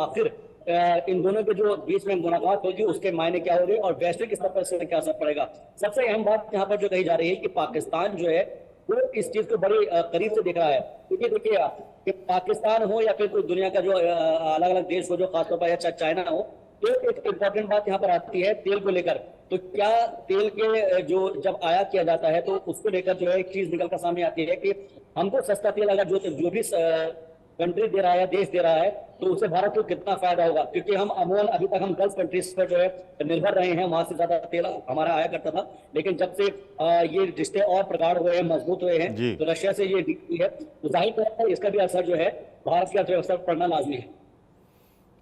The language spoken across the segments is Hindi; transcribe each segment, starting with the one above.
आखिर इन दोनों के जो बीच में मुलाकात होगी उसके मायने क्या होंगे और वैश्विक स्तर पर इससे क्या असर पड़ेगा। सबसे अहम बात यहाँ पर जो कही जा रही है कि पाकिस्तान जो है वो इस चीज को बड़ी करीब से देख रहा है, क्योंकि देखिए आप कि पाकिस्तान हो या फिर कोई दुनिया का जो अलग अलग देश हो, जो खासतौर पर या चाइना हो, तो एक इंपॉर्टेंट बात यहाँ पर आती है तेल को लेकर। तो क्या तेल के जो जब आयात किया जाता है तो उसको लेकर जो है एक चीज निकल कर सामने आती है कि हमको सस्ता तेल अगर जो भी कंट्री दे रहा है, देश दे रहा है, तो उससे भारत को कितना फायदा होगा, क्योंकि हम अमूमन अभी तक हम गल्फ कंट्रीज पर जो है निर्भर रहे हैं, वहां से ज्यादा तेल हमारा आया करता था। लेकिन जब से ये रिश्ते और प्रगाढ़ हुए हैं, मजबूत हुए हैं, जी तो रशिया से ये डील हुई है, तो जाहिर तौर पर इसका भी असर जो है भारत की अर्थव्यवस्था पर पड़ना लाजमी है।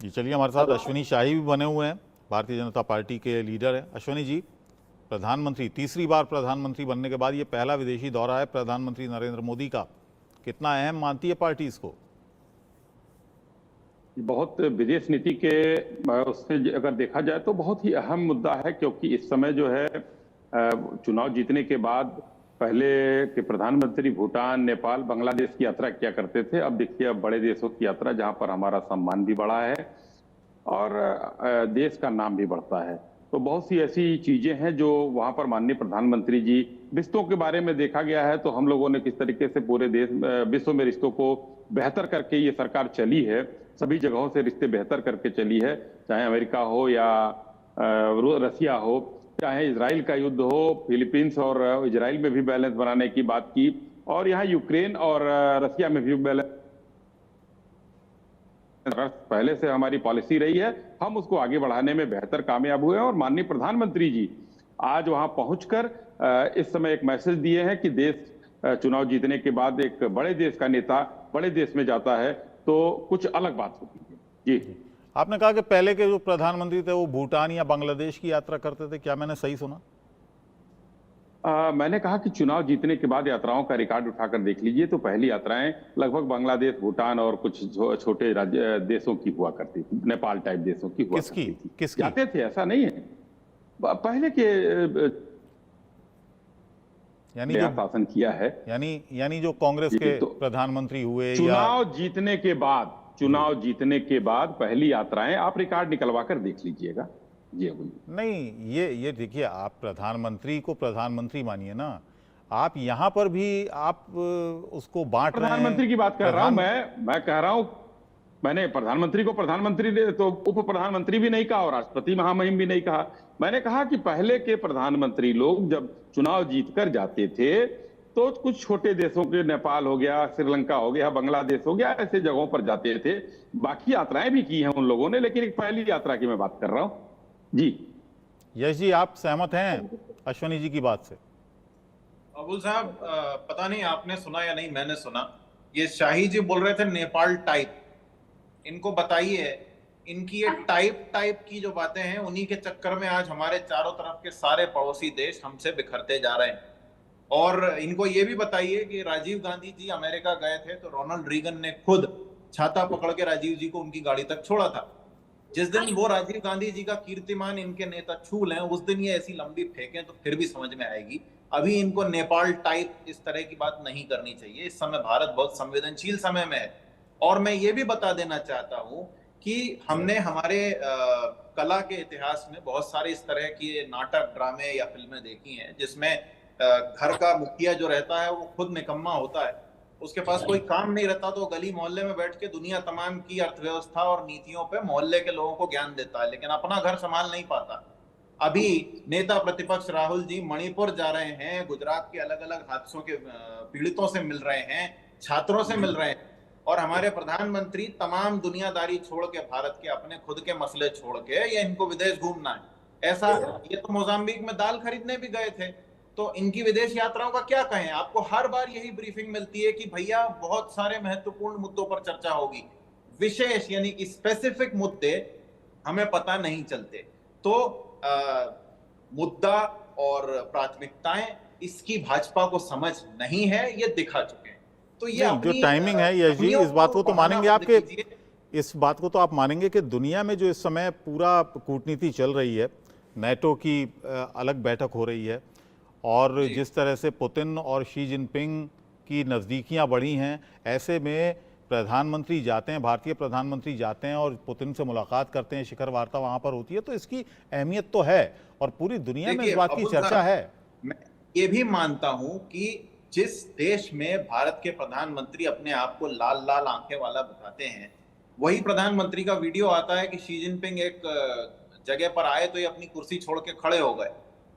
जी, चलिए हमारे साथ अश्विनी शाही भी बने हुए हैं, भारतीय जनता पार्टी के लीडर हैं। अश्विनी जी, प्रधानमंत्री तीसरी बार प्रधानमंत्री बनने के बाद ये पहला विदेशी दौरा है प्रधानमंत्री नरेंद्र मोदी का, कितना अहम मानती है पार्टी इसको? बहुत विदेश नीति के उससे अगर देखा जाए तो बहुत ही अहम मुद्दा है, क्योंकि इस समय जो है चुनाव जीतने के बाद पहले के प्रधानमंत्री भूटान, नेपाल, बांग्लादेश की यात्रा किया करते थे। अब देखिए, अब बड़े देशों की यात्रा, जहां पर हमारा सम्मान भी बढ़ा है और देश का नाम भी बढ़ता है। तो बहुत सी ऐसी चीजें हैं जो वहां पर माननीय प्रधानमंत्री जी, रिश्तों के बारे में देखा गया है तो हम लोगों ने किस तरीके से पूरे देश विश्व में रिश्तों को बेहतर करके ये सरकार चली है, सभी जगहों से रिश्ते बेहतर करके चली है, चाहे अमेरिका हो या रसिया हो, चाहे इजराइल का युद्ध हो, फिलीपींस और इजराइल में भी बैलेंस बनाने की बात की, और यहाँ यूक्रेन और रसिया में भी बैलेंस पहले से हमारी पॉलिसी रही है, हम उसको आगे बढ़ाने में बेहतर कामयाब हुए हैं। और माननीय प्रधानमंत्री जी आज वहां पहुंचकर इस समय एक मैसेज दिए हैं कि देश चुनाव जीतने के बाद एक बड़े देश का नेता बड़े देश में जाता है तो कुछ अलग बात होती है। जी, आपने कहा कि पहले के जो प्रधानमंत्री थे वो भूटान या बांग्लादेश की यात्रा करते थे, क्या मैंने सही सुना? मैंने कहा कि चुनाव जीतने के बाद यात्राओं का रिकॉर्ड उठाकर देख लीजिए तो पहली यात्राएं लगभग बांग्लादेश, भूटान और कुछ छोटे राज्य देशों की हुआ करती थी, नेपाल टाइप देशों की हुआ करती थी। किसकी जाते थे, ऐसा नहीं है। पहले के यानी जो जो शासन किया है, यानी जो कांग्रेस के तो प्रधानमंत्री हुए या चुनाव जीतने के बाद पहली यात्राएं आप रिकॉर्ड निकलवा कर देख लीजिएगा। जी बोलिए। नहीं, ये देखिए, आप प्रधानमंत्री को प्रधानमंत्री मानिए ना, आप यहाँ पर भी आप उसको बांट रहे हैं। प्रधानमंत्री की बात कर रहा हूं मैं कह रहा हूं, मैंने प्रधानमंत्री को प्रधानमंत्री तो उप प्रधानमंत्री भी नहीं कहा और राष्ट्रपति महामहिम भी नहीं कहा। मैंने कहा कि पहले के प्रधानमंत्री लोग जब चुनाव जीतकर जाते थे तो कुछ छोटे देशों के, नेपाल हो गया, श्रीलंका हो गया, बांग्लादेश हो गया, ऐसे जगहों पर जाते थे। बाकी यात्राएं भी की हैं उन लोगों ने, लेकिन एक पहली यात्रा की मैं बात कर रहा हूं। जी यश जी, आप सहमत हैं अश्वनी जी की बात से? अबुल साहब, पता नहीं आपने सुना या नहीं, मैंने सुना ये शाही जी बोल रहे थे नेपाल टाइप। इनको बताइए, इनकी ये टाइप की जो बातें हैं, उन्हीं के चक्कर में आज हमारे चारों तरफ के सारे पड़ोसी देश हमसे बिखरते जा रहे हैं। और इनको ये भी बताइए कि राजीव गांधी जी अमेरिका गए थे तो रोनाल्ड रीगन ने खुद छाता पकड़ के राजीव जी को उनकी गाड़ी तक छोड़ा था। जिस दिन वो राजीव गांधी जी का कीर्तिमान इनके नेता छू लें, उस दिन ये ऐसी लंबी फेंकें तो फिर भी समझ में आएगी। अभी इनको नेपाल टाइप इस तरह की बात नहीं करनी चाहिए। इस समय भारत बहुत संवेदनशील समय में है। और मैं ये भी बता देना चाहता हूं कि हमने हमारे कला के इतिहास में बहुत सारे इस तरह की नाटक, ड्रामे या फिल्में देखी हैं जिसमें घर का मुखिया जो रहता है वो खुद निकम्मा होता है, उसके पास कोई काम नहीं रहता तो गली मोहल्ले में बैठ के दुनिया तमाम की अर्थव्यवस्था और नीतियों पे मोहल्ले के लोगों को ज्ञान देता है, लेकिन अपना घर संभाल नहीं पाता। अभी नेता प्रतिपक्ष राहुल जी मणिपुर जा रहे हैं, गुजरात के अलग अलग हादसों के पीड़ितों से मिल रहे हैं, छात्रों से मिल रहे हैं, और हमारे प्रधानमंत्री तमाम दुनियादारी छोड़ के, भारत के अपने खुद के मसले छोड़ के, ये इनको विदेश घूमना है। ऐसा, ये तो मोजाम्बिक में दाल खरीदने भी गए थे। तो इनकी विदेश यात्राओं का क्या कहें? आपको हर बार यही ब्रीफिंग मिलती है कि भैया बहुत सारे महत्वपूर्ण मुद्दों पर चर्चा होगी, विशेष यानी कि स्पेसिफिक मुद्दे हमें पता नहीं चलते। तो मुद्दा और प्राथमिकताएं, इसकी भाजपा को समझ नहीं है, ये दिखा चुके हैं। तो ये जो टाइमिंग है यश जी, इस बात को तो मानेंगे आपके, इस बात को तो आप मानेंगे कि दुनिया में जो इस समय पूरा कूटनीति चल रही है, नेटो की अलग बैठक हो रही है, और जिस तरह से पुतिन और शी जिनपिंग की नज़दीकियां बढ़ी हैं, ऐसे में प्रधानमंत्री जाते हैं, भारतीय प्रधानमंत्री जाते हैं और पुतिन से मुलाकात करते हैं, शिखर वार्ता वहां पर होती है, तो इसकी अहमियत तो है और पूरी दुनिया में इस बात की चर्चा है। मैं ये भी मानता हूं कि जिस देश में भारत के प्रधानमंत्री अपने आप को लाल लाल आंखें वाला बताते हैं, वही प्रधानमंत्री का वीडियो आता है कि शी जिनपिंग एक जगह पर आए तो ये अपनी कुर्सी छोड़ के खड़े हो गए।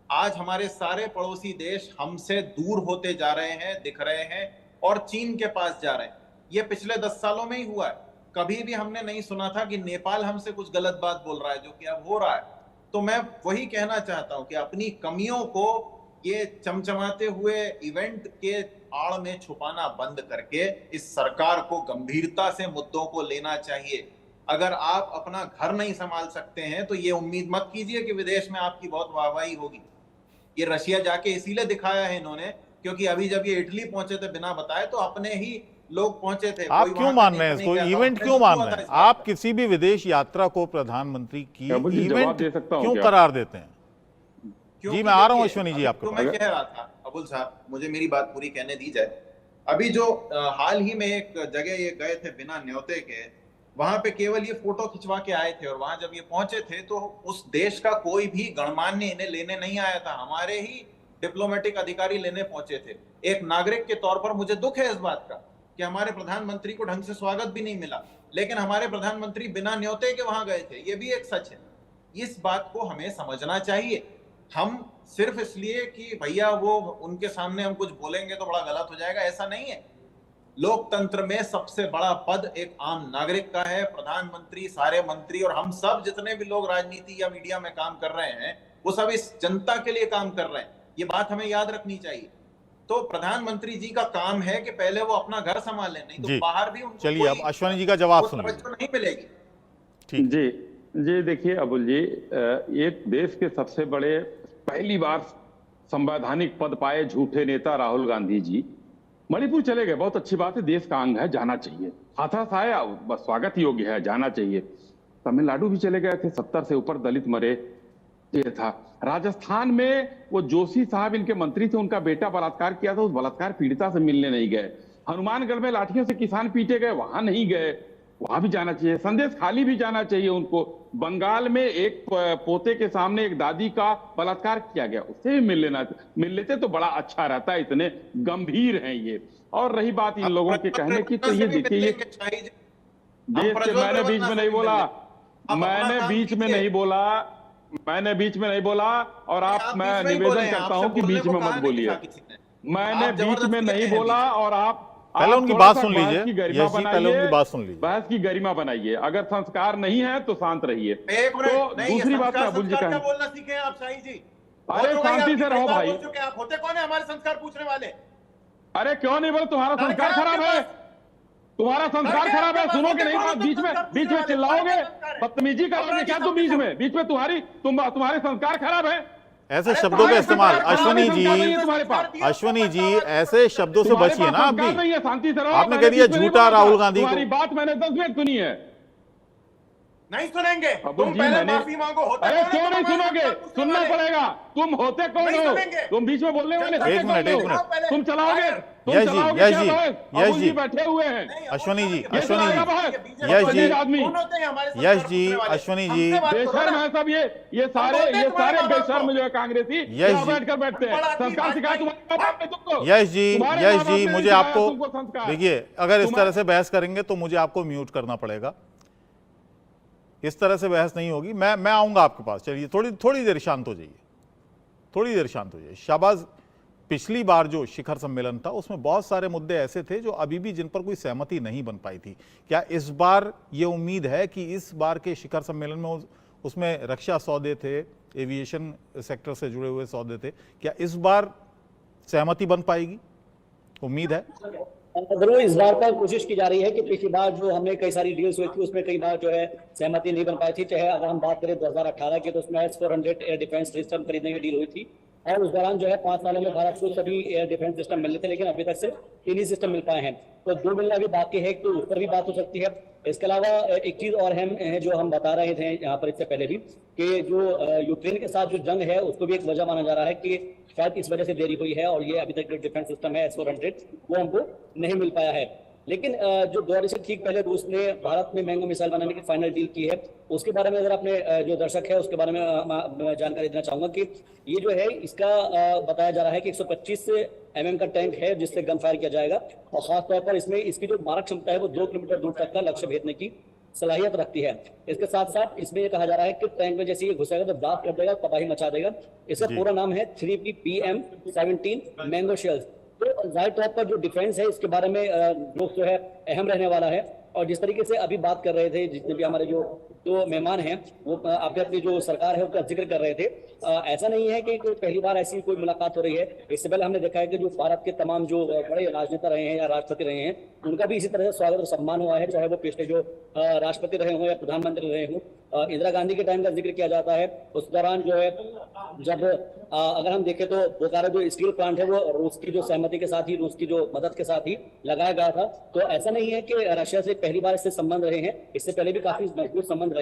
आज हमारे सारे पड़ोसी देश हमसे दूर होते जा रहे हैं, दिख रहे हैं और चीन के पास जा रहे हैं। ये पिछले 10 सालों में ही हुआ है। कभी भी हमने नहीं सुना था कि नेपाल हमसे कुछ गलत बात बोल रहा है, जो कि अब हो रहा है। तो मैं वही कहना चाहता हूं कि अपनी कमियों को ये चमचमाते हुए इवेंट के आड़ में छुपाना बंद करके इस सरकार को गंभीरता से मुद्दों को लेना चाहिए। अगर आप अपना घर नहीं संभाल सकते हैं तो ये उम्मीद मत कीजिए कि विदेश में आपकी बहुत वाहवाही होगी। ये रशिया जाके इसीलिए दिखाया है इन्होंने, क्योंकि अभी जब ये इटली पहुंचे थे बिना बताए, तो अपने ही लोग पहुंचे थे। आप क्यों मान रहे हैं इसको? इवेंट क्यों मान रहे हैं आप? किसी भी विदेश यात्रा को प्रधानमंत्री की इवेंट क्यों करार देते हैं? जी मैं आ रहा हूं अश्विनी जी आपको। तो मैं कह रहा था अबुल साहब, मुझे मेरी बात पूरी कहने दी जाए। अभी जो हाल ही में एक जगह ये गए थे बिना न्योते के, वहां पे केवल ये फोटो खिंचवा के आए थे और वहां जब ये पहुंचे थे तो उस देश का कोई भी गणमान्य इन्हें लेने नहीं आया था, हमारे ही डिप्लोमेटिक अधिकारी लेने पहुंचे थे। एक नागरिक के तौर पर मुझे दुख है इस बात का कि हमारे प्रधानमंत्री को ढंग से स्वागत भी नहीं मिला, लेकिन हमारे प्रधानमंत्री बिना न्योते के वहां गए थे। ये भी एक सच है। इस बात को हमें समझना चाहिए। हम सिर्फ इसलिए कि भैया वो उनके सामने हम कुछ बोलेंगे तो बड़ा गलत हो जाएगा, ऐसा नहीं है। लोकतंत्र में सबसे बड़ा पद एक आम नागरिक का है। प्रधानमंत्री, सारे मंत्री और हम सब जितने भी लोग राजनीति या मीडिया में काम कर रहे हैं, वो सब इस जनता के लिए काम कर रहे हैं। ये बात हमें याद रखनी चाहिए। तो प्रधानमंत्री जी का काम है कि पहले वो अपना घर संभाल लें, नहीं तो बाहर भी उनको चलिए अब अश्विनी जी का जवाब सुन लीजिए। नहीं मिलेगी। ठीक जी देखिए अबुल जी, एक देश के सबसे बड़े पहली बार संवैधानिक पद पाए झूठे नेता राहुल गांधी जी मणिपुर चले गए। बहुत अच्छी बात है, देश का अंग है, जाना चाहिए। हाथरस आया, बस स्वागत योग्य है, जाना चाहिए। तमिलनाडु भी चले गए थे, 70 से ऊपर दलित मरे, ये था। राजस्थान में वो जोशी साहब इनके मंत्री थे, उनका बेटा बलात्कार किया था, उस बलात्कार पीड़िता से मिलने नहीं गए। हनुमानगढ़ में लाठियों से किसान पीटे गए, वहां नहीं गए, वहां भी जाना चाहिए। संदेश खाली भी जाना चाहिए उनको। बंगाल में एक पोते के सामने एक दादी का बलात्कार किया गया, उससे भी मिल लेते तो बड़ा अच्छा रहता। इतने गंभीर हैं ये। और रही बात इन लोगों के कहने की, तो ये देखिए, ये देश के मैंने बीच में नहीं बोला, मैंने बीच में नहीं बोला और आप, मैं निवेदन करता हूं कि बीच में मत बोलिए। मैंने बीच में नहीं बोला और आप पहले उनकी बात सुन लीजिए। पहले उनकी बात सुन लीजिए। बहस की गरिमा बनाइए। अगर संस्कार नहीं है तो शांत रहिए। तो दूसरी बात अबुल जी कहें, बोलना सीखे आप शाही जी। अरे शांति से रहो भाई। आप होते कौन है हमारे संस्कार पूछने वाले? अरे क्यों नहीं बोले? तुम्हारा संस्कार खराब है, तुम्हारा संस्कार खराब है। सुनोगे नहीं बात, बीच में चिल्लाओगे, बदतमीजी करोगे क्या तुम बीच में तुम्हारे संस्कार खराब है। ऐसे शब्दों का इस्तेमाल अश्विनी जी ऐसे शब्दों से बचिए ना। आप भी आपने कह दिया झूठा राहुल गांधी को। बात मैंने 10 मिनट सुनी है। नहीं सुनेंगे तुम, पहले माफी मांगो। अरे क्यों नहीं सुनोगे? सुनना पड़ेगा। तुम होते कौन हो? तुम बीच में बोलने वाले? एक मिनट तुम चलाओगे? यश जी बैठे हुए हैं। अश्विनी जी अश्विनी जी बेशर्म है सब। ये सारे बेशर्म जो है कांग्रेसी बैठकर बैठते हैं। संस्कार सिखाया तुम्हारे तुमको। यश जी मुझे आपको देखिए, अगर इस तरह से बहस करेंगे तो मुझे आपको म्यूट करना पड़ेगा। इस तरह से बहस नहीं होगी। मैं आऊंगा आपके पास। चलिए थोड़ी देर शांत हो जाइए। शाबाज, पिछली बार जो शिखर सम्मेलन था उसमें बहुत सारे मुद्दे ऐसे थे जो अभी भी जिन पर कोई सहमति नहीं बन पाई थी। क्या इस बार ये उम्मीद है कि इस बार के शिखर सम्मेलन में उसमें रक्षा सौदे थे, एविएशन सेक्टर से जुड़े हुए सौदे थे, क्या इस बार सहमति बन पाएगी? उम्मीद है जरूर। इस बार पर कोशिश की जा रही है कि पिछली बार जो हमने कई सारी डील्स हुई थी उसमें कई बार जो है सहमति नहीं बन पाई थी। चाहे अगर हम बात करें 2018 की, तो उसमें S-400 एयर डिफेंस सिस्टम खरीदने की डील हुई थी और उस दौरान जो है 5 सालों में भारत को सभी एयर डिफेंस सिस्टम मिलने थे, लेकिन अभी तक सिर्फ 3 ही सिस्टम मिल पाए हैं। तो 2 मिलना भी बाकी है, तो उस पर भी बात हो सकती है। इसके अलावा एक चीज और है जो हम बता रहे थे यहाँ पर इससे पहले भी, कि जो यूक्रेन के साथ जो जंग है उसको भी एक वजह माना जा रहा है कि शायद इस वजह से देरी हुई है और ये अभी तक जो डिफेंस सिस्टम है S-400 वो हमको नहीं मिल पाया है। लेकिन जो दिवाली से ठीक पहले रूस ने भारत में मैंगो मिसाइल बनाने की फाइनल डील की है, उसके बारे में अगर आपने जो दर्शक है उसके बारे में मैं जानकारी देना चाहूंगा कि ये जो है इसका बताया जा रहा है कि 125 mm का टैंक है जिससे गन फायर किया जाएगा, और खासतौर पर इसमें इसकी जो मारक क्षमता है वो 2 किलोमीटर दूर तक का लक्ष्य भेदने की सलाहियत रखती है। इसके साथ साथ इसमें ये कहा जा रहा है कि टैंक में जैसे ये घुसेगा तो ब्लास्ट कर देगा, तबाही मचा देगा। इसका जी। पूरा नाम है 3PM17 मैंगो शेल्स। तो जाहिर तौर पर जो डिफेंस है इसके बारे में लोग जो है अहम रहने वाला है। और जिस तरीके से अभी बात कर रहे थे जितने भी हमारे जो मेहमान हैं वो आपने अपनी जो सरकार है उसका जिक्र कर रहे थे, ऐसा नहीं है कि कोई पहली बार ऐसी कोई मुलाकात हो रही है। इससे पहले हमने देखा है कि जो भारत के तमाम जो बड़े राजनेता रहे हैं या राष्ट्रपति रहे हैं उनका भी इसी तरह से स्वागत और सम्मान हुआ है, चाहे वो पिछले जो राष्ट्रपति रहे हों या प्रधानमंत्री रहे हों। इंदिरा गांधी के टाइम का जिक्र किया जाता है, उस दौरान जो है जब अगर हम देखें तो बोकारो जो स्टील प्लांट है वो रूस की जो सहमति के साथ ही, रूस की जो मदद के साथ ही लगाया गया था। तो ऐसा नहीं है कि रशिया से पहली बार इससे संबंध रहे हैं, इससे पहले भी काफी मजबूत संबंध रहे।